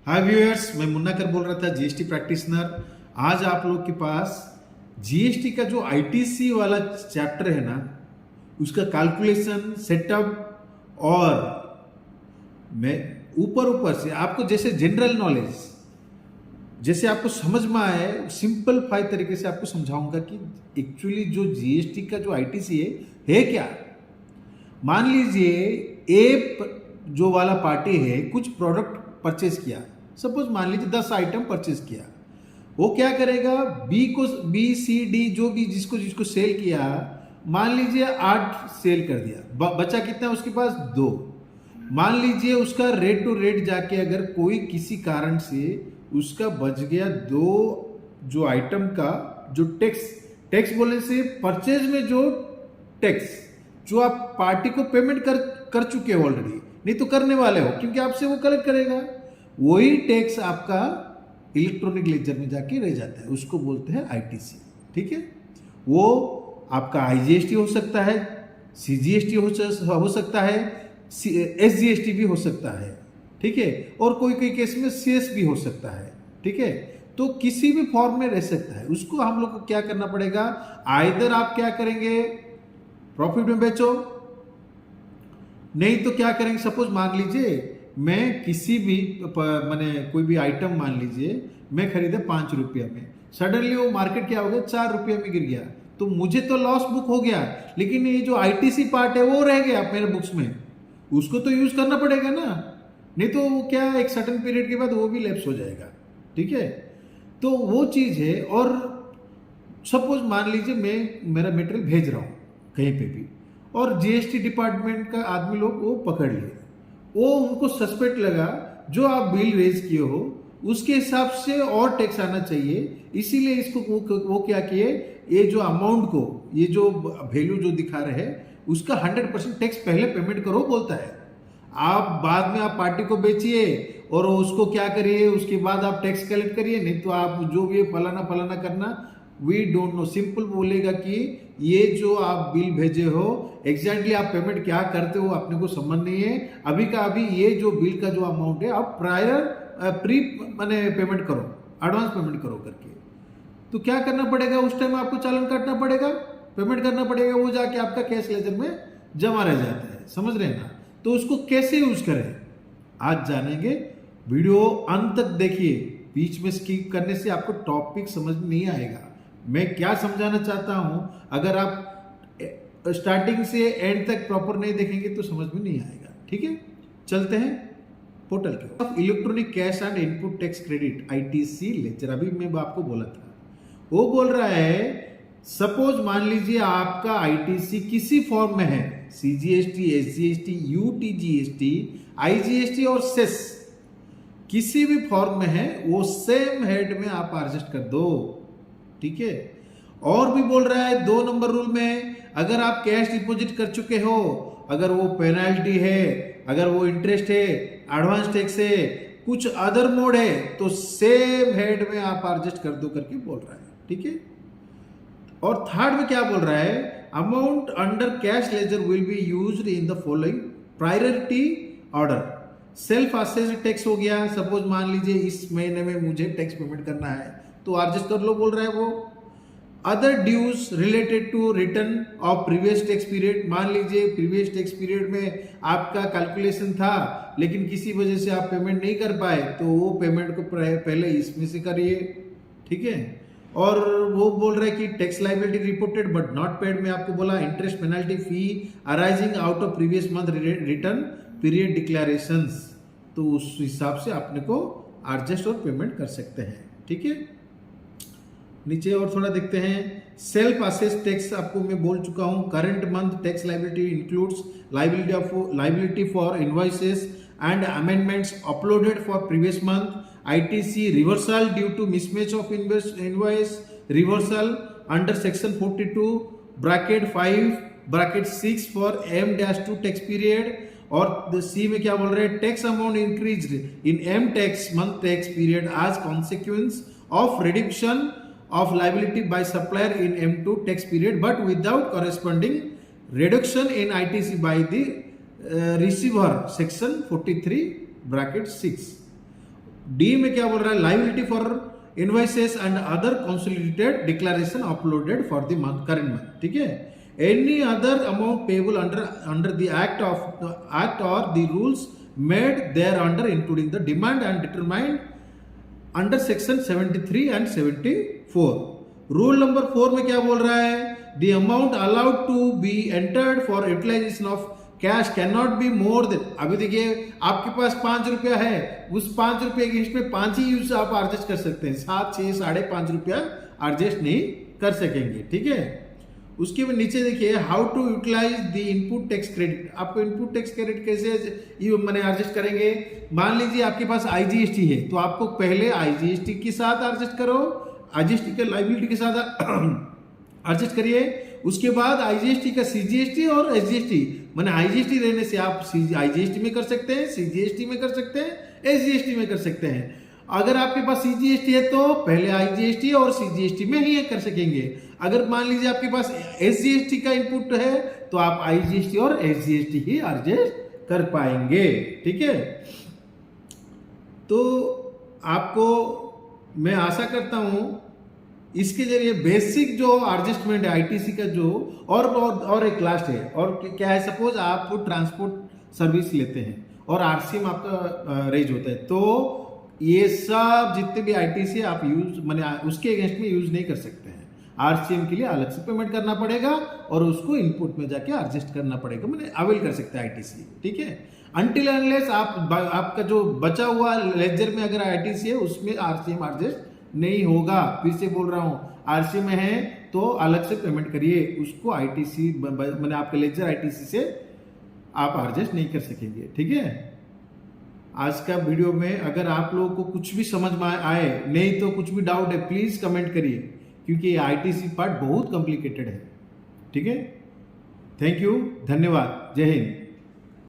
हाय viewers, मैं मुन्ना कर बोल रहा था, जीएसटी प्रैक्टिशनर। आज आप लोग के पास जीएसटी का जो आईटीसी वाला चैप्टर है ना, उसका कैलकुलेशन सेटअप और मैं ऊपर ऊपर से आपको जैसे जनरल नॉलेज जैसे आपको समझ में आए सिंपल तरीके से आपको समझाऊंगा कि एक्चुअली जो जीएसटी का जो आईटीसी है क्या। मान लीजिए जो वाला पार्टी है कुछ प्रोडक्ट परचेज किया, सपोज मान लीजिए 10 आइटम परचेज किया। वो क्या करेगा, बी सी डी जो भी जिसको जिसको सेल किया, मान लीजिए 8 सेल कर दिया, बचा कितना उसके पास 2। मान लीजिए उसका रेट टू रेट जाके अगर कोई किसी कारण से उसका बच गया 2 जो आइटम का जो टैक्स बोलने से परचेज में जो टैक्स जो आप पार्टी को पेमेंट कर चुके हो ऑलरेडी, नहीं तो करने वाले हो क्योंकि आपसे वो कलेक्ट करेगा, वही टैक्स आपका इलेक्ट्रॉनिक लेजर में जाके रह जाता है, उसको बोलते हैं आईटीसी। ठीक है, वो आपका आईजीएसटी हो सकता है, सीजीएसटी हो सकता है, एसजीएसटी भी हो सकता है। ठीक है, और कोई कोई केस में सीएस भी हो सकता है। ठीक है, तो किसी भी फॉर्म में रह सकता है। उसको हम लोग को क्या करना पड़ेगा, आइदर आप क्या करेंगे प्रॉफिट में बेचो, नहीं तो क्या करेंगे, सपोज मान लीजिए मैं किसी भी मैंने कोई भी आइटम मान लीजिए मैं खरीदा 5 रुपया में, सडनली वो मार्केट क्या हो गया 4 रुपये में गिर गया, तो मुझे तो लॉस बुक हो गया, लेकिन ये जो आईटीसी पार्ट है वो रह गया मेरे बुक्स में, उसको तो यूज करना पड़ेगा ना, नहीं तो वो क्या एक सर्टेन पीरियड के बाद वो भी लैप्स हो जाएगा। ठीक है, तो वो चीज है। और सपोज मान लीजिए मैं मेरा मटेरियल भेज रहा हूँ कहीं पे भी, और जीएसटी डिपार्टमेंट का आदमी लोग वो पकड़ लिए, वो उनको सस्पेक्ट लगा जो आप बिल रेज किए हो उसके हिसाब से और टैक्स आना चाहिए, इसीलिए इसको वो क्या किए, ये जो अमाउंट को ये जो वैल्यू जो दिखा रहे हैं उसका 100% टैक्स पहले पेमेंट करो बोलता है। आप बाद में आप पार्टी को बेचिए और उसको क्या करिए, उसके बाद आप टैक्स कलेक्ट करिए, नहीं तो आप जो भी फलाना करना, वी डोंट नो। सिंपल बोलेगा कि ये जो आप बिल भेजे हो एग्जैक्टली आप पेमेंट क्या करते हो अपने को समझ नहीं है, अभी का अभी ये जो बिल का जो अमाउंट है आप प्री मैंने पेमेंट करो, एडवांस पेमेंट करो करके। तो क्या करना पड़ेगा, उस टाइम आपको चालान काटना पड़ेगा, पेमेंट करना पड़ेगा, वो जाके आपका कैश लेजर में जमा रह जाता है। समझ रहे हैं ना, तो उसको कैसे यूज करें आज जानेंगे। वीडियो अंत तक देखिए, बीच में स्किप करने से आपको टॉपिक समझ नहीं आएगा। मैं क्या समझाना चाहता हूं, अगर आप स्टार्टिंग से एंड तक प्रॉपर नहीं देखेंगे तो समझ में नहीं आएगा। ठीक है, चलते हैं पोर्टल के। Electronic cash and input tax credit ITC ledger, अभी मैं आपको बोला था, वो बोल रहा है सपोज मान लीजिए आपका आईटीसी किसी फॉर्म में है, सीजीएसटी, एसजीएसटी, यूटीजीएसटी, आईजीएसटी और सेस किसी भी फॉर्म में है, वो सेम हेड में आप एडजस्ट कर दो। ठीक है, और भी बोल रहा है 2 नंबर रूल में, अगर आप कैश डिपॉजिट कर चुके हो, अगर वो पेनाल्टी है, अगर वो इंटरेस्ट है, एडवांस टैक्स है, कुछ अदर मोड है, तो सेम हेड में आप एडजस्ट कर दो करके बोल रहा है। ठीक है, और थर्ड में क्या बोल रहा है, amount under cash ledger will be used in the following priority order. Self assessed tax हो गया, सपोज मान लीजिए इस महीने में मुझे टैक्स पेमेंट करना है तो एडजस्ट कर लो बोल रहा है वो। Other dues related to return of previous tax period, मान लीजिए प्रीवियस टैक्स पीरियड में आपका कैलकुलेशन था लेकिन किसी वजह से आप पेमेंट नहीं कर पाए, तो वो पेमेंट को पहले इसमें से करिए। ठीक है, और वो बोल रहा है कि tax liability reported but not paid में आपको बोला interest penalty fee arising out of previous month return period declarations, तो उस हिसाब से अपने को एडजस्ट और पेमेंट कर सकते हैं। ठीक है, नीचे और थोड़ा देखते हैं। सेल्फ असेस टैक्स आपको मैं बोल चुका हूं, current month tax liability includes liability for invoices and amendments uploaded for previous month, ITC reversal due to mismatch of invoice, reversal under section 42 bracket 5 bracket 6 for M-2 tax period, और C में क्या बोल रहे हैं, tax amount increased in M tax month tax period as consequence of reduction of liability by supplier in M2 tax period but without corresponding reduction in ITC by the receiver section 43 bracket 6। D में क्या बोल रहा है, liability for invoices and other consolidated declaration uploaded for the month current month, ठीक है। Any other amount payable under the act और the rules made there under including the demand and determined under section 73 and 74। Rule number 4 में क्या बोल रहा है, the amount allowed to be entered for utilisation of cash cannot be more than. अभी देखिए आपके पास 5 रुपया है, उस 5 रुपये की इसमें 5 ही यूज आप एडजस्ट कर सकते हैं, 7, 6, 5.5 रुपया एडजस्ट नहीं कर सकेंगे, ठीक है। उसके बाद नीचे देखिए how to utilize the input tax credit. आपको इनपुट टैक्स क्रेडिट कैसे मैंने एडजस्ट करेंगे, मान लीजिए आपके पास आईजीएसटी है तो आपको पहले आईजीएसटी के साथ एडजस्ट करो, आईजीएसटी के लाइबिलिटी के साथ एडजस्ट करिए, उसके बाद आईजीएसटी का सीजीएसटी और एसजीएसटी, मैंने आईजीएसटी रहने से आप आईजीएसटी में कर सकते हैं, सीजीएसटी में कर सकते हैं, एसजीएसटी में कर सकते हैं। अगर आपके पास सीजीएसटी है तो पहले आईजीएसटी और सीजीएसटी में ही कर सकेंगे। अगर मान लीजिए आपके पास एसजीएसटी का इनपुट है तो आप आईजीएसटी और एसजीएसटी ही एडजस्ट कर पाएंगे, ठीक है। तो आपको मैं आशा करता हूं इसके जरिए बेसिक जो एडजस्टमेंट है आईटीसी का जो और एक लास्ट है, और क्या है, सपोज आप ट्रांसपोर्ट सर्विस लेते हैं और आरसीएम आपका रेज होता है, तो ये सब जितने भी आईटीसी आप यूज मैंने उसके अगेंस्ट में यूज नहीं कर सकते हैं। आरसीएम के लिए अलग से पेमेंट करना पड़ेगा और उसको इनपुट में जाके एडजस्ट करना पड़ेगा, मैंने अवेल कर सकते हैं आईटीसी, ठीक है। अनटिल अनलेस आपका जो बचा हुआ लेजर में अगर आईटीसी है उसमें आरसीएम एडजस्ट नहीं होगा। फिर से बोल रहा हूं, आरसी में है तो अलग से पेमेंट करिए, उसको आईटीसी मैंने आपके लेजर आईटीसी से आप एडजस्ट नहीं कर सकेंगे, ठीक है। आज का वीडियो में अगर आप लोगों को कुछ भी समझ में आए, नहीं तो कुछ भी डाउट है प्लीज कमेंट करिए, क्योंकि ये आईटीसी पार्ट बहुत कॉम्प्लिकेटेड है, ठीक है। थैंक यू, धन्यवाद, जय हिंद।